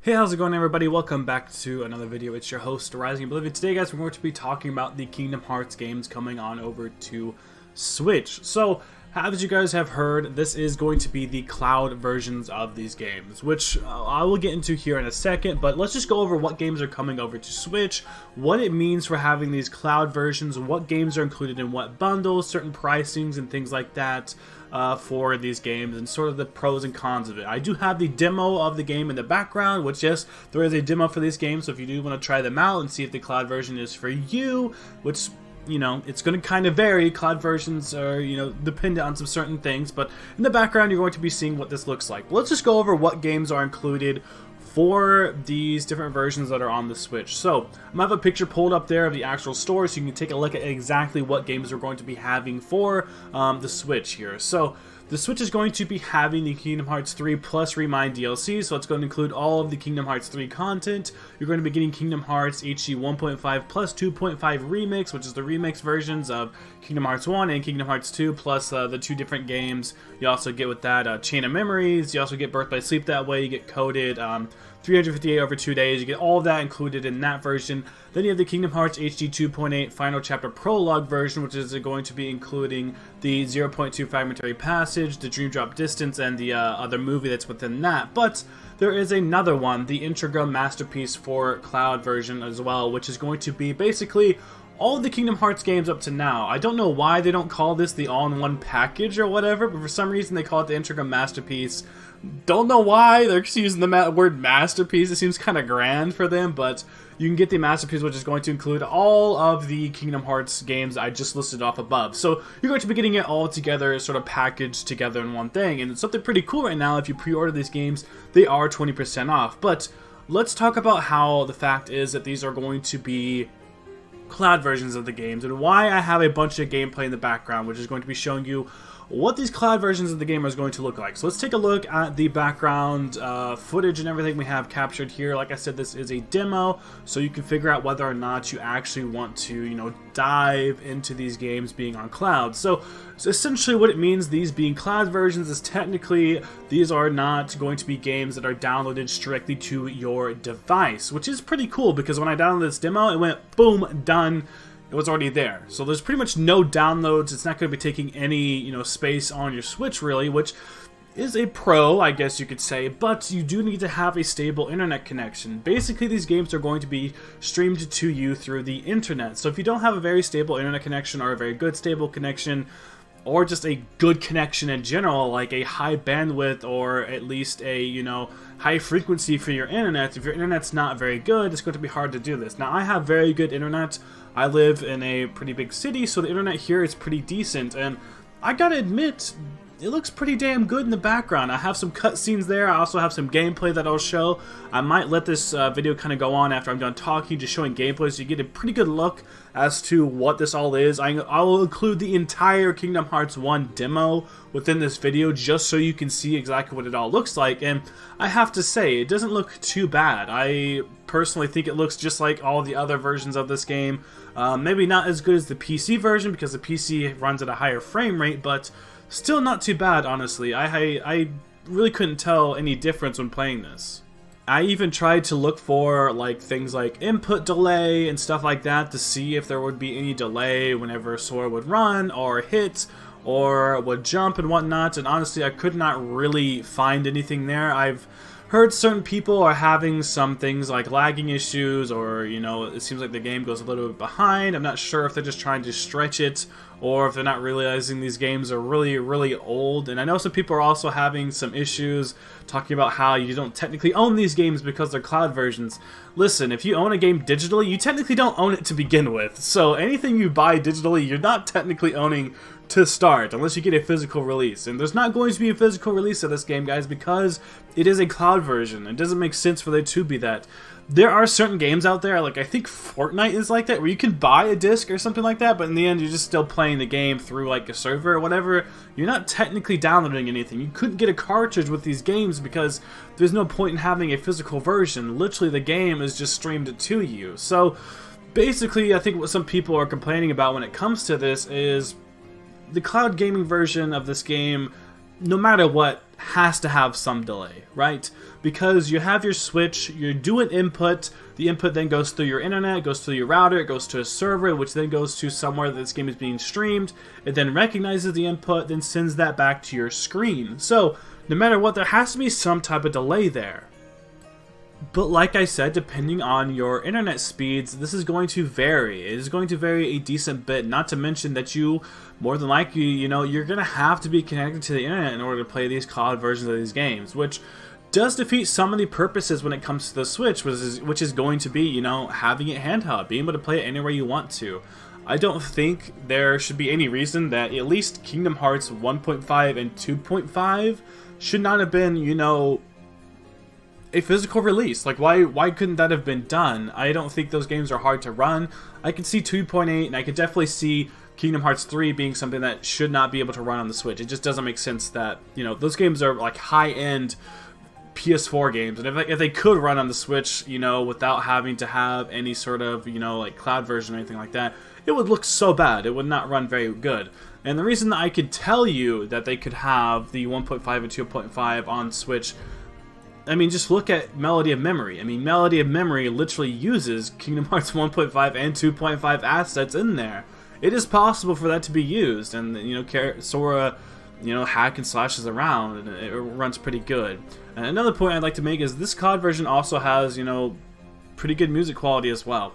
Hey, how's it going, everybody? Welcome back to another video. It's your host, Rising Oblivion. Today, guys, we're going to be talking about the Kingdom Hearts games coming on over to Switch. So, as you guys have heard, this is going to be the cloud versions of these games, which I will get into here in a second, but let's just go over what games are coming over to Switch, what it means for having these cloud versions, what games are included in what bundles, certain pricings and things like that for these games, and sort of the pros and cons of it. I do have the demo of the game in the background, which, yes, there is a demo for these games, so if you do want to try them out and see if the cloud version is for you, which, you know, it's going to kind of vary. Cloud versions are, you know, dependent on some certain things, but in the background you're going to be seeing what this looks like. Let's just go over what games are included for these different versions that are on the Switch. So, I'm going to have a picture pulled up there of the actual store so you can take a look at exactly what games we're going to be having for the Switch here. So, the Switch is going to be having the Kingdom Hearts 3 plus Remind DLC, so it's going to include all of the Kingdom Hearts 3 content. You're going to be getting Kingdom Hearts HD 1.5 plus 2.5 Remix, which is the remix versions of Kingdom Hearts 1 and Kingdom Hearts 2, plus the two different games. You also get with that Chain of Memories, you also get Birth by Sleep that way, you get Coded 358 over 2 days, you get all of that included in that version. Then you have the Kingdom Hearts HD 2.8 Final Chapter Prologue version, which is going to be including the 0.2 Fragmentary Passage, the Dream Drop Distance, and the other movie that's within that. But there is another one, the Intriga Masterpiece for Cloud version as well, which is going to be basically all of the Kingdom Hearts games up to now. I don't know why they don't call this the all-in-one package or whatever, but for some reason they call it the Intriga Masterpiece. Don't know why they're using the word masterpiece. It seems kind of grand for them, but you can get the masterpiece, which is going to include all of the Kingdom Hearts games I just listed off above. So you're going to be getting it all together, sort of packaged together in one thing. And it's something pretty cool right now. If you pre-order these games, they are 20% off. But let's talk about how the fact is that these are going to be cloud versions of the games, and why I have a bunch of gameplay in the background, which is going to be showing you what these cloud versions of the game is going to look like. So let's take a look at the background footage and everything we have captured here. Like I said, this is a demo, so you can figure out whether or not you actually want to, you know, dive into these games being on cloud. So essentially what it means, these being cloud versions, is technically these are not going to be games that are downloaded strictly to your device, which is pretty cool because when I downloaded this demo, it went boom, done. It was already there. So there's pretty much no downloads. It's not going to be taking any, you know, space on your Switch really, which is a pro, I guess you could say, but you do need to have a stable internet connection. Basically, these games are going to be streamed to you through the internet. So if you don't have a very stable internet connection or a very good stable connection, or just a good connection in general, like a high bandwidth or at least a, you know, high frequency for your internet, if your internet's not very good, it's going to be hard to do this. Now, I have very good internet. I live in a pretty big city, so the internet here is pretty decent, and I gotta admit, it looks pretty damn good in the background. I have some cutscenes there. I also have some gameplay that I'll show. I might let this video kind of go on after I'm done talking, just showing gameplay, so you get a pretty good look as to what this all is. I will include the entire Kingdom Hearts 1 demo within this video, just so you can see exactly what it all looks like. And I have to say, it doesn't look too bad. I personally think it looks just like all the other versions of this game. Maybe not as good as the PC version, because the PC runs at a higher frame rate, but still not too bad, honestly. I really couldn't tell any difference when playing this. I even tried to look for like things like input delay and stuff like that to see if there would be any delay whenever Sora would run or hit or would jump and whatnot, and honestly I could not really find anything there. I've heard certain people are having some things like lagging issues, or, you know, it seems like the game goes a little bit behind. I'm not sure if they're just trying to stretch it or if they're not realizing these games are really old. And I know some people are also having some issues talking about how you don't technically own these games because they're cloud versions. Listen, if you own a game digitally, you technically don't own it to begin with. So anything you buy digitally, you're not technically owning to start, unless you get a physical release. And there's not going to be a physical release of this game, guys, because it is a cloud version. It doesn't make sense for there to be that. There are certain games out there, like I think Fortnite is like that, where you can buy a disc or something like that, but in the end you're just still playing the game through like a server or whatever. You're not technically downloading anything. You couldn't get a cartridge with these games because there's no point in having a physical version. Literally the game is just streamed to you. So basically I think what some people are complaining about when it comes to this is the cloud gaming version of this game no matter what, has to have some delay, right? Because you have your Switch, you do an input, the input then goes through your internet, goes through your router, it goes to a server, which then goes to somewhere that this game is being streamed, it then recognizes the input, then sends that back to your screen. So, no matter what, there has to be some type of delay there. But like I said, depending on your internet speeds, this is going to vary. It is going to vary a decent bit, not to mention that you, more than likely, you're going to have to be connected to the internet in order to play these cloud versions of these games, which does defeat some of the purposes when it comes to the Switch, which is going to be, having it handheld, being able to play it anywhere you want to. I don't think there should be any reason that at least Kingdom Hearts 1.5 and 2.5 should not have been, a physical release. Like, why couldn't that have been done? I don't think those games are hard to run. I can see 2.8, and I can definitely see Kingdom Hearts 3 being something that should not be able to run on the Switch. It just doesn't make sense that, those games are like high-end PS4 games, and if they could run on the Switch, without having to have any sort of, like cloud version or anything like that, it would look so bad. It would not run very good. And the reason that I could tell you that they could have the 1.5 and 2.5 on Switch, I mean, just look at Melody of Memory. I mean, Melody of Memory literally uses Kingdom Hearts 1.5 and 2.5 assets in there. It is possible for that to be used, and Sora, hack and slashes around, and it runs pretty good. And another point I'd like to make is this cloud version also has, pretty good music quality as well.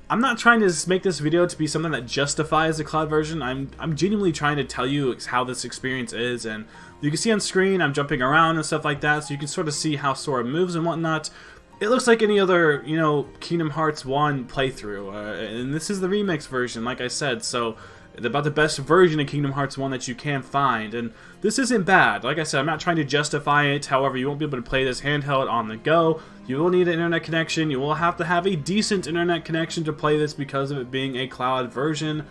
I'm not trying to make this video to be something that justifies the cloud version. I'm genuinely trying to tell you how this experience is, and you can see on screen I'm jumping around and stuff like that, so you can sort of see how Sora moves and whatnot. It looks like any other, Kingdom Hearts 1 playthrough, and this is the remix version, like I said, so about the best version of Kingdom Hearts 1 that you can find, and this isn't bad. Like I said, I'm not trying to justify it. However, you won't be able to play this handheld on the go. You will need an internet connection. You will have to have a decent internet connection to play this because of it being a cloud version.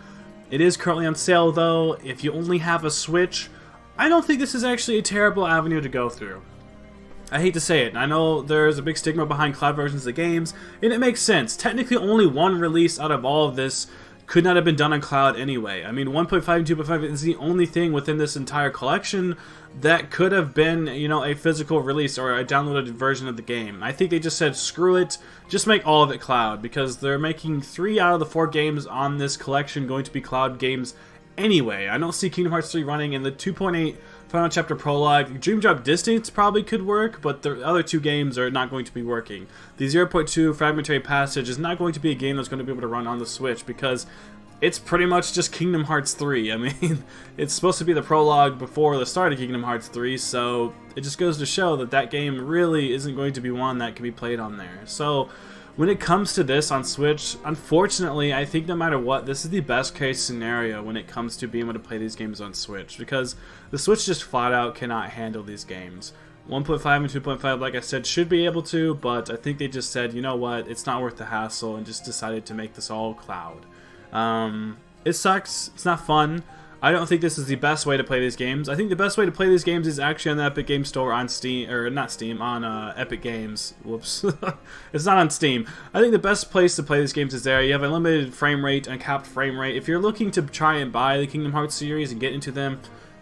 It is currently on sale though. If you only have a Switch, I don't think this is actually a terrible avenue to go through. I hate to say it, I know there's a big stigma behind cloud versions of games, and it makes sense. Technically only one release out of all of this could not have been done on cloud anyway. I mean, 1.5 and 2.5 is the only thing within this entire collection that could have been, a physical release or a downloaded version of the game. I think they just said, screw it, just make all of it cloud, because they're making 3 out of the 4 games on this collection going to be cloud games anyway. I don't see Kingdom Hearts 3 running in the 2.8 Final Chapter Prologue. Dream Drop Distance probably could work, but the other 2 games are not going to be working. The 0.2 Fragmentary Passage is not going to be a game that's going to be able to run on the Switch because it's pretty much just Kingdom Hearts 3. I mean, it's supposed to be the prologue before the start of Kingdom Hearts 3, so it just goes to show that that game really isn't going to be one that can be played on there. So when it comes to this on Switch, unfortunately, I think no matter what, this is the best case scenario when it comes to being able to play these games on Switch, because the Switch just flat out cannot handle these games. 1.5 and 2.5, like I said, should be able to, but I think they just said, you know what, it's not worth the hassle, and just decided to make this all cloud. It sucks, it's not fun. I don't think this is the best way to play these games. I think the best way to play these games is actually on the Epic Games Store on Steam, or not Steam, on Epic Games. Whoops. It's not on Steam. I think the best place to play these games is there. You have a limited frame rate, uncapped frame rate. If you're looking to try and buy the Kingdom Hearts series and get into them,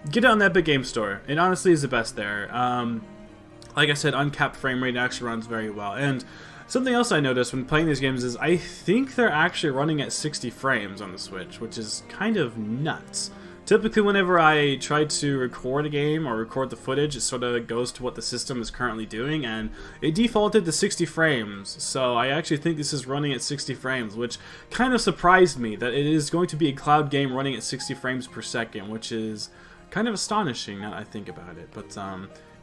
get it on the Epic Games Store. It honestly is the best there. Like I said, uncapped frame rate actually runs very well. And something else I noticed when playing these games is I think they're actually running at 60 frames on the Switch, which is kind of nuts. Typically, whenever I try to record a game or record the footage, it sort of goes to what the system is currently doing, and it defaulted to 60 frames. So I actually think this is running at 60 frames, which kind of surprised me that it is going to be a cloud game running at 60 frames per second, which is kind of astonishing now that I think about it. But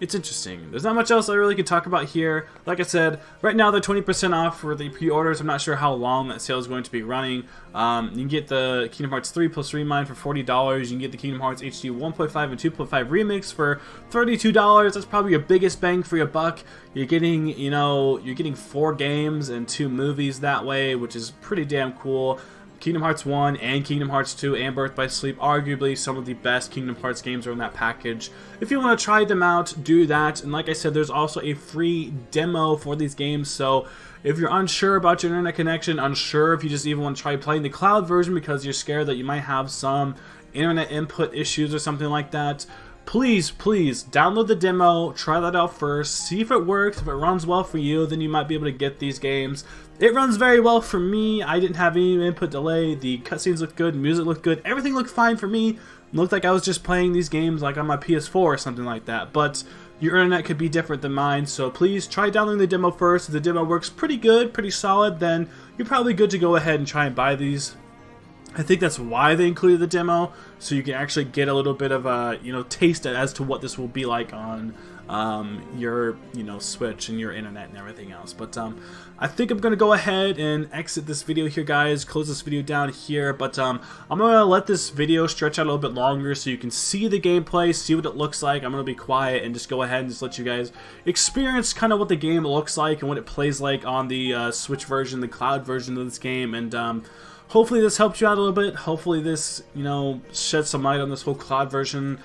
it's interesting. There's not much else I really could talk about here. Like I said, right now they're 20% off for the pre-orders. I'm not sure how long that sale is going to be running. You can get the Kingdom Hearts 3 plus Remind for $40. You can get the Kingdom Hearts HD 1.5 and 2.5 Remix for $32. That's probably your biggest bang for your buck. You're getting, you're getting 4 games and 2 movies that way, which is pretty damn cool. Kingdom Hearts 1 and Kingdom Hearts 2 and Birth by Sleep, arguably some of the best Kingdom Hearts games are in that package. If you want to try them out, do that. And like I said, there's also a free demo for these games, so if you're unsure about your internet connection, unsure if you just even want to try playing the cloud version because you're scared that you might have some internet input issues or something like that, please download the demo, try that out first, see if it works. If it runs well for you, then you might be able to get these games. It runs very well for me. I didn't have any input delay. The cutscenes looked good, music looked good, everything looked fine for me. It looked like I was just playing these games like on my PS4 or something like that. But your internet could be different than mine, so please try downloading the demo first. If the demo works pretty good, pretty solid, then you're probably good to go ahead and try and buy these. I think that's why they included the demo, so you can actually get a little bit of a taste as to what this will be like on your Switch and your internet and everything else. But I think I'm gonna go ahead and exit this video here, guys. Close this video down here. But I'm gonna let this video stretch out a little bit longer so you can see the gameplay, see what it looks like. I'm gonna be quiet and just go ahead and just let you guys experience kind of what the game looks like and what it plays like on the Switch version, the cloud version of this game. And hopefully this helps you out a little bit. Hopefully this, sheds some light on this whole cloud version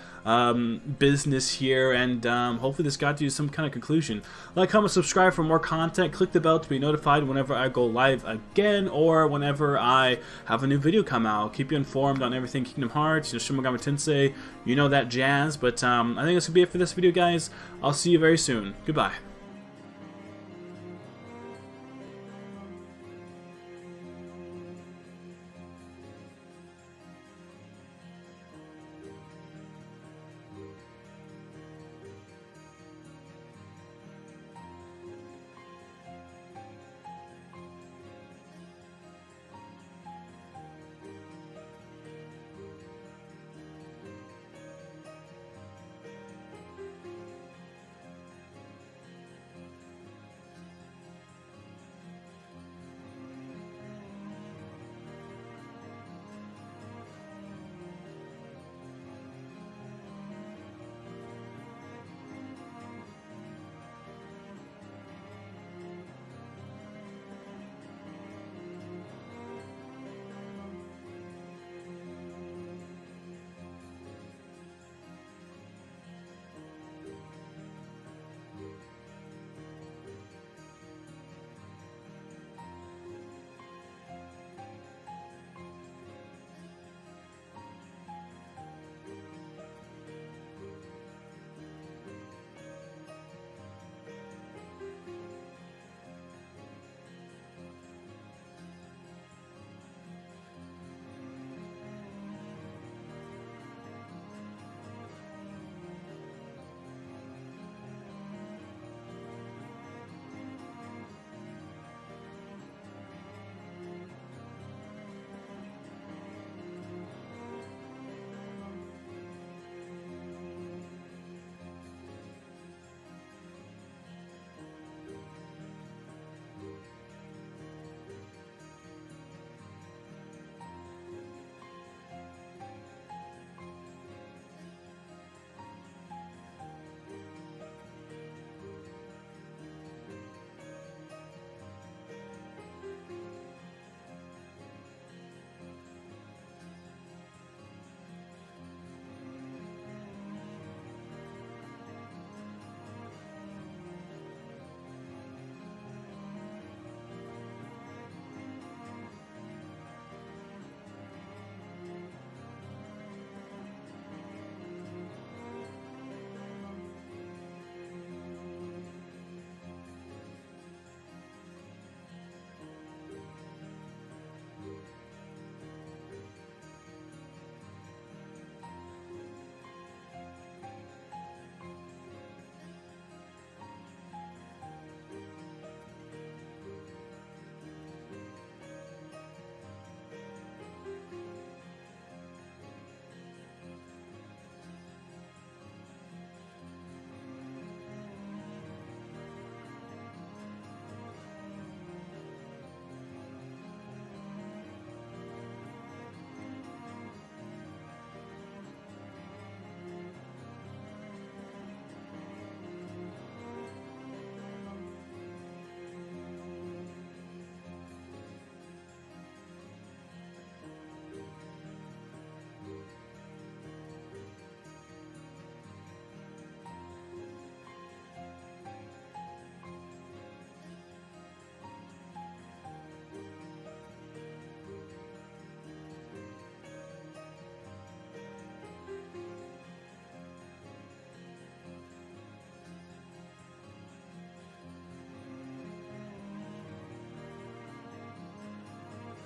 business here, and hopefully this got to you some kind of conclusion. Like, comment, subscribe for more content. Click the bell to be notified whenever I go live again or whenever I have a new video come out. I'll keep you informed on everything Kingdom Hearts, Shin Megami Tensei, that jazz. But I think that's gonna be it for this video, guys. I'll see you very soon. Goodbye.